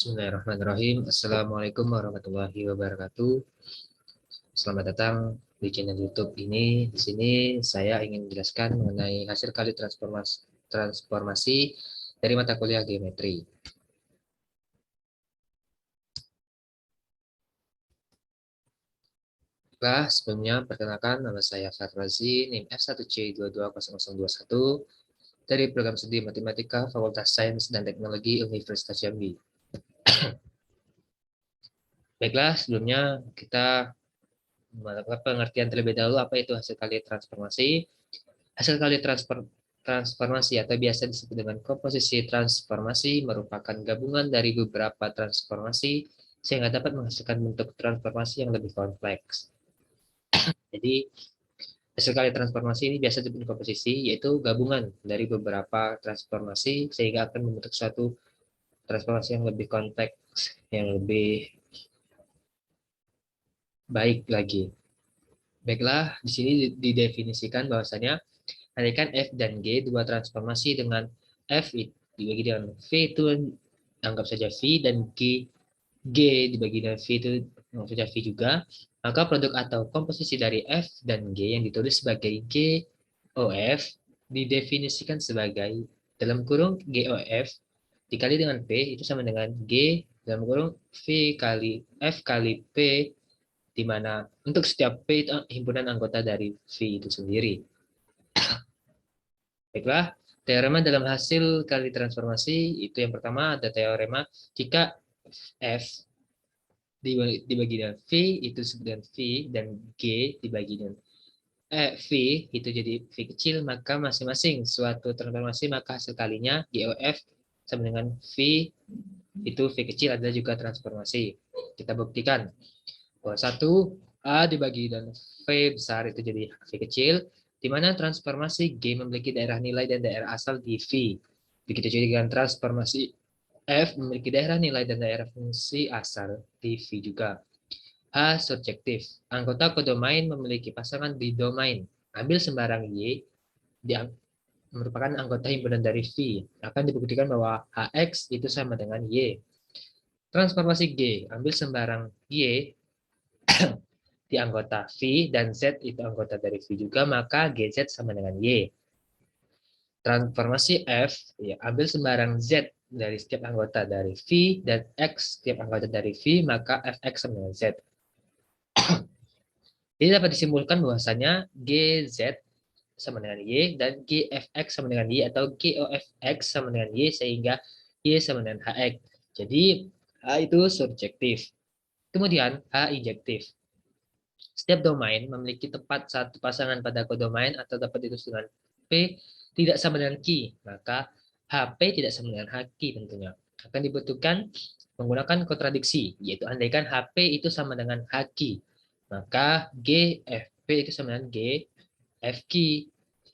Bismillahirrahmanirrahim. Assalamualaikum warahmatullahi wabarakatuh. Selamat datang di channel YouTube ini. Di sini saya ingin menjelaskan mengenai hasil kali transformasi dari mata kuliah geometri. Sebelumnya perkenalkan, nama saya Farrazi, NIM F1C220021 dari program studi Matematika Fakultas Sains dan Teknologi Universitas Jambi. Baiklah, sebelumnya kita melakukan pengertian terlebih dahulu apa itu hasil kali transformasi. Hasil kali transformasi atau biasa disebut dengan komposisi transformasi merupakan gabungan dari beberapa transformasi sehingga dapat menghasilkan bentuk transformasi yang lebih kompleks. Jadi, hasil kali transformasi ini biasa disebut komposisi, yaitu gabungan dari beberapa transformasi sehingga akan membentuk suatu transformasi yang lebih kompleks, yang lebih baik lagi. Baiklah, di sini didefinisikan bahwasanya andaikan F dan G dua transformasi dengan F dibagi dengan V itu anggap saja V dan G dibagi dengan V itu anggap saja V juga, maka produk atau komposisi dari F dan G yang ditulis sebagai GOF didefinisikan sebagai dalam kurung GOF dikali dengan P itu sama dengan G dalam kurung V kali F kali P, di mana untuk setiap P itu himpunan anggota dari V itu sendiri. Baiklah, teorema dalam hasil kali transformasi itu yang pertama ada teorema jika F dibagi dengan V itu disebut dengan V dan G dibagi dengan V itu jadi V kecil, maka masing-masing suatu transformasi maka hasil kalinya GOF sama dengan V itu V kecil adalah juga transformasi. Kita buktikan bahwa satu A dibagi dengan V besar itu jadi V kecil, di mana transformasi G memiliki daerah nilai dan daerah asal di V. Begitu juga dengan transformasi F memiliki daerah nilai dan daerah fungsi asal di V juga. A. Surjektif. Anggota kodomain memiliki pasangan di domain. Ambil sembarang Y merupakan anggota himpunan dari V. Akan dibuktikan bahwa HX itu sama dengan Y. Transformasi G. Ambil sembarang Y di anggota V dan Z itu anggota dari V juga, maka GZ sama dengan Y. Transformasi F, ya, ambil sembarang Z dari setiap anggota dari V dan X setiap anggota dari V, maka Fx sama dengan Z. Jadi dapat disimpulkan bahwasanya GZ sama dengan Y dan GFX sama dengan Y atau GOFX sama dengan Y sehingga Y sama dengan HX. Jadi H itu surjektif. Kemudian H injektif. Setiap domain memiliki tepat satu pasangan pada kodomain atau dapat ditulis dengan P tidak sama dengan Q, maka HP tidak sama dengan HQ tentunya. Akan dibutuhkan menggunakan kontradiksi, yaitu andaikan HP itu sama dengan HQ, maka GFP itu sama dengan GFQ,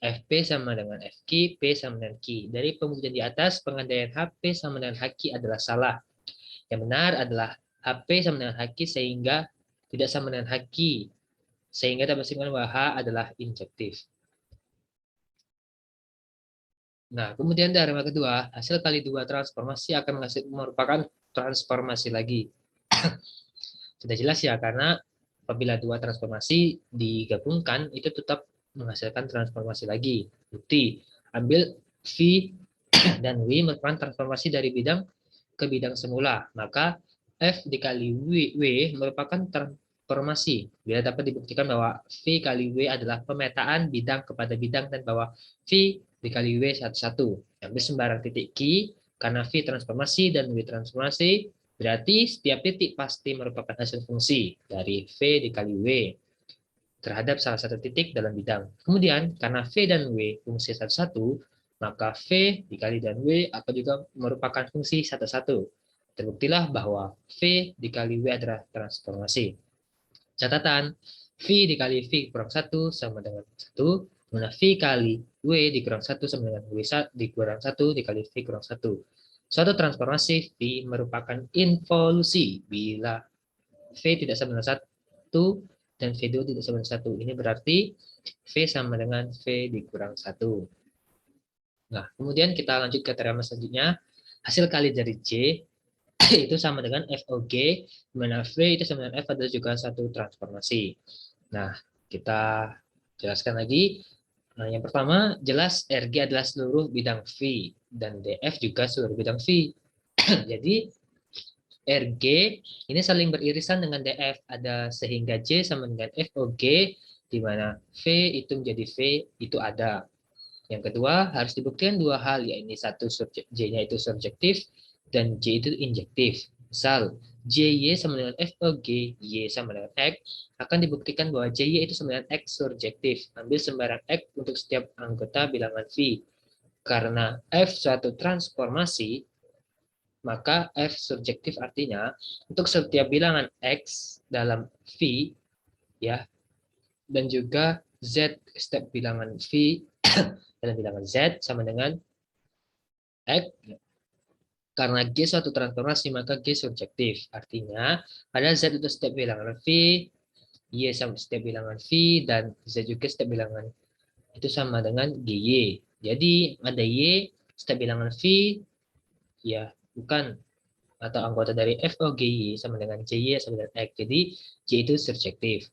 FP sama dengan FQ, P sama dengan Q. Dari pembuktian di atas, pengandaian HP sama dengan HQ adalah salah. Yang benar adalah HP sama dengan HQ sehingga tidak sama dengan HQ, sehingga dapat disimpulkan bahwa H adalah injektif. Nah, kemudian teorema kedua, hasil kali dua transformasi akan merupakan transformasi lagi. Sudah jelas ya, karena apabila dua transformasi digabungkan, itu tetap menghasilkan transformasi lagi. Bukti, ambil V dan W merupakan transformasi dari bidang ke bidang semula, maka F dikali W merupakan transformasi. Bila dapat dibuktikan bahwa V kali W adalah pemetaan bidang kepada bidang dan bahwa V dikali W satu-satu. Ambil sembarang titik Q, karena V transformasi dan W transformasi, berarti setiap titik pasti merupakan hasil fungsi dari V dikali W terhadap salah satu titik dalam bidang. Kemudian, karena V dan W fungsi satu-satu, maka V dikali dan W akan juga merupakan fungsi satu-satu. Terbuktilah bahwa V dikali W adalah transformasi. Catatan, V dikali V kurang 1 sama dengan 1, mana V kali W dikurang 1 sama dengan W dikurang 1 dikali V kurang 1. Suatu transformasi V merupakan involusi bila V tidak sama dengan 1 dan V2 tidak sama dengan 1. Ini berarti V sama dengan V dikurang 1. Nah, kemudian kita lanjut ke teorema selanjutnya. Hasil kali dari J itu sama dengan FOG, di mana V itu sama dengan F adalah juga satu transformasi. Nah, kita jelaskan lagi. Nah, yang pertama, jelas RG adalah seluruh bidang V, dan DF juga seluruh bidang V. Jadi, RG ini saling beririsan dengan DF, ada sehingga J sama dengan FOG, di mana V itu menjadi V, itu ada. Yang kedua, harus dibuktikan dua hal, yaitu satu, J-nya itu subjektif, dan J itu injektif. Misal, JY sama dengan FOG, Y sama dengan X, akan dibuktikan bahwa JY itu sama dengan X surjektif. Ambil sembarang X untuk setiap anggota bilangan V. Karena F suatu transformasi, maka F surjektif artinya untuk setiap bilangan X dalam V, ya, dan juga Z setiap bilangan V dalam bilangan Z sama dengan X. Karena G suatu transformasi, maka G surjektif. Artinya, ada Z itu setiap bilangan V, Y sama setiap bilangan V, dan Z juga setiap bilangan itu sama dengan GY. Jadi, ada Y setiap bilangan V, ya bukan, atau anggota dari FOGY sama dengan JY sama dengan X. Jadi, Y itu surjektif.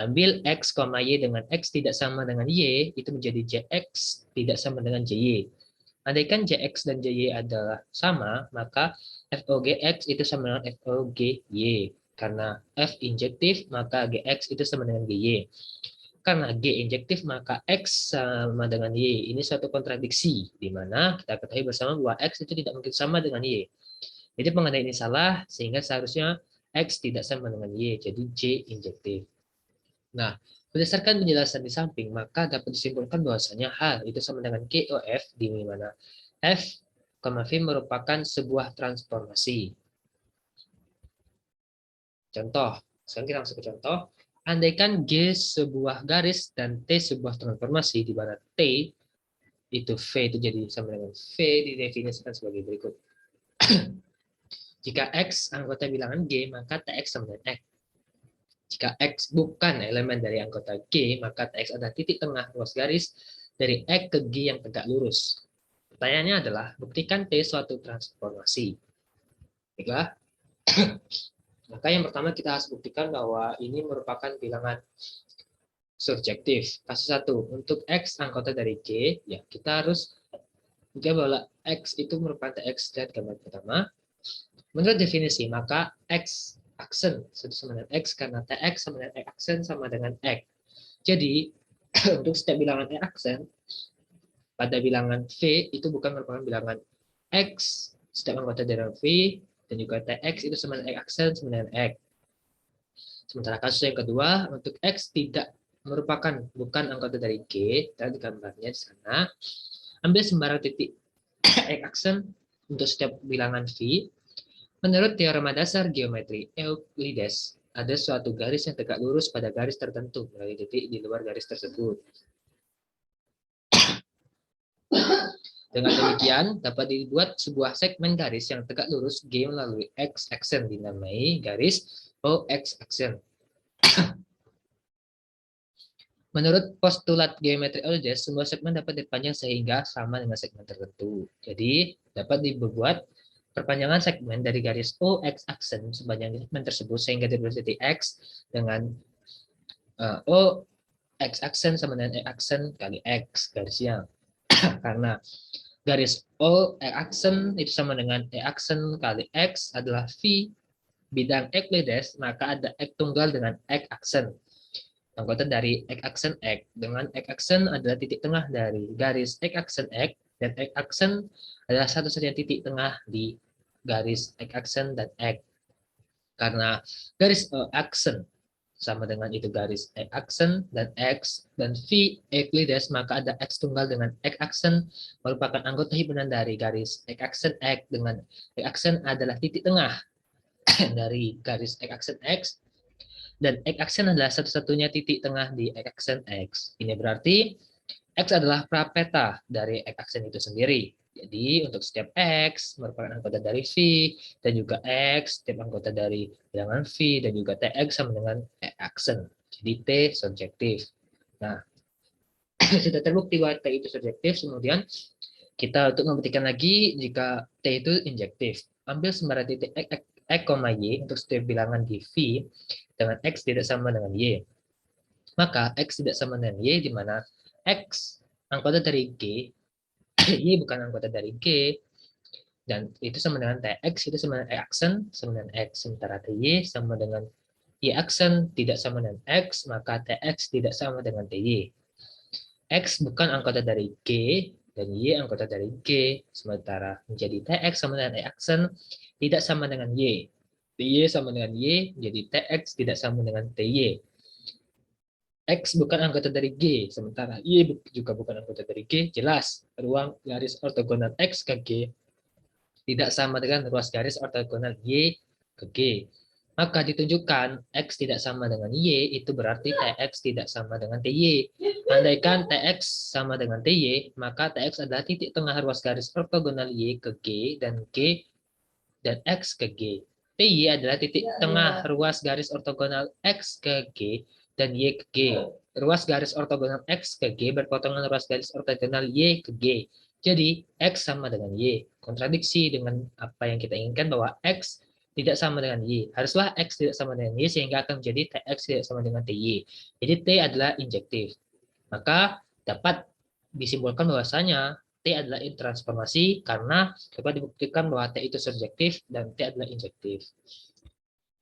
Ambil X, Y dengan X tidak sama dengan Y, itu menjadi JX tidak sama dengan JY. Andaikan Jx dan Jy adalah sama, maka FOGX itu sama dengan FOGY. Karena F injektif, maka Gx itu sama dengan Gy. Karena G injektif, maka X sama dengan Y. Ini suatu kontradiksi, di mana kita ketahui bersama bahwa X itu tidak mungkin sama dengan Y. Jadi pengendalian ini salah, sehingga seharusnya X tidak sama dengan Y, jadi J injektif. Nah, berdasarkan penjelasan di samping, maka dapat disimpulkan bahwasanya H itu sama dengan KOF, di mana F, V merupakan sebuah transformasi. Contoh, sekarang kita masuk ke contoh. Andaikan G sebuah garis dan T sebuah transformasi, di mana T itu V itu jadi sama dengan V, didefinisikan sebagai berikut. Jika X anggota bilangan G, maka TX sama dengan X. Jika X bukan elemen dari anggota G, maka TX adalah titik tengah ruas garis dari X ke G yang tegak lurus. Pertanyaannya adalah, buktikan T suatu transformasi. Baiklah. Maka yang pertama kita harus buktikan bahwa ini merupakan bilangan surjektif. Kasus 1, untuk X anggota dari G, ya kita harus buktikan bahwa X itu merupakan TX. Lihat gambar pertama. Menurut definisi, maka X aksen sama dengan X karena TX sama dengan X aksen sama dengan X. Jadi, untuk setiap bilangan X aksen, pada bilangan V itu bukan merupakan bilangan X, setiap anggota dari V, dan juga TX itu sama dengan X aksen sama dengan X. Sementara kasus yang kedua, untuk X tidak merupakan, bukan anggota dari G, dan di gambarnya di sana, ambil sembarang titik X aksen untuk setiap bilangan V. Menurut teorema dasar geometri Euclides, ada suatu garis yang tegak lurus pada garis tertentu melalui titik di luar garis tersebut. Dengan demikian, dapat dibuat sebuah segmen garis yang tegak lurus G melalui X aksen dinamai garis OX aksen. Menurut postulat geometri Euclides, semua segmen dapat dipanjang sehingga sama dengan segmen tertentu. Jadi, dapat dibuat perpanjangan segmen dari garis OX aksen sepanjang segmen tersebut sehingga dibuat titik X dengan OX aksen sama dengan X aksen kali X garisnya. Karena garis O aksen itu sama dengan E aksen kali X adalah V bidang Euclides, maka ada X tunggal dengan X aksen. Anggota dari X aksen X dengan X aksen adalah titik tengah dari garis X aksen X, dan X aksen adalah satu-satunya titik tengah di garis X aksen dan X. Karena garis aksen sama dengan itu garis X aksen dan X dan V Euclides, maka ada X tunggal dengan X aksen merupakan anggota himpunan dari garis X aksen X, dengan X aksen adalah titik tengah dari garis X aksen X, dan X aksen adalah satu-satunya titik tengah di X aksen X. Ini berarti X adalah prapeta dari X aksen itu sendiri. Jadi untuk setiap X merupakan anggota dari V, dan juga X setiap anggota dari bilangan V, dan juga TX sama dengan X aksen. Jadi T subjektif. Nah, sudah terbukti bahwa T itu subjektif, kemudian kita untuk membuktikan lagi jika T itu injektif. ambil sembarang titik x, y untuk setiap bilangan di V dengan x tidak sama dengan y. Maka x tidak sama dengan y di mana x anggota dari G, y bukan anggota dari G, dan itu sama dengan tx itu sama dengan aksen sama dengan x, sementara ty sama dengan y aksen tidak sama dengan x, maka tx tidak sama dengan ty. X bukan anggota dari G dan Y anggota dari G, sementara menjadi TX sama dengan Y aksen tidak sama dengan Y. TY sama dengan Y, jadi TX tidak sama dengan TY. X bukan anggota dari G, sementara Y juga bukan anggota dari G, jelas ruang garis ortogonal X ke G tidak sama dengan ruas garis ortogonal Y ke G. Maka ditunjukkan X tidak sama dengan Y, itu berarti TX tidak sama dengan TY. Andaikan TX sama dengan TY, maka TX adalah titik tengah ruas garis ortogonal Y ke G dan X ke G. TY adalah titik tengah ruas garis ortogonal X ke G dan Y ke G. Ruas garis ortogonal X ke G berpotongan ruas garis ortogonal Y ke G. Jadi, X sama dengan Y. Kontradiksi dengan apa yang kita inginkan bahwa X tidak sama dengan Y. Haruslah X tidak sama dengan Y sehingga akan menjadi TX tidak sama dengan TY. Jadi, T adalah injektif. Maka dapat disimpulkan bahwasanya T adalah transformasi karena dapat dibuktikan bahwa T itu surjektif dan T adalah injektif.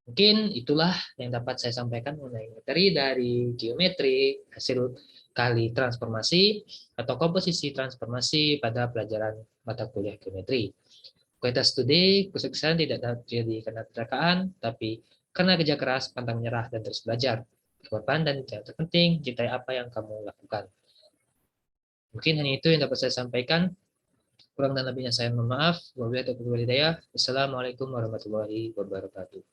Mungkin itulah yang dapat saya sampaikan mengenai materi dari geometri, hasil kali transformasi atau komposisi transformasi pada pelajaran mata kuliah geometri. Kualitas studi, kesuksesan tidak terjadi karena kecelakaan, tapi karena kerja keras, pantang menyerah, dan terus belajar. Korban dan yang terpenting, cintai apa yang kamu lakukan. Mungkin hanya itu yang dapat saya sampaikan. Kurang dan lebihnya saya mohon maaf. Wabillahi taufiq wal hidayah. Wassalamualaikum warahmatullahi wabarakatuh.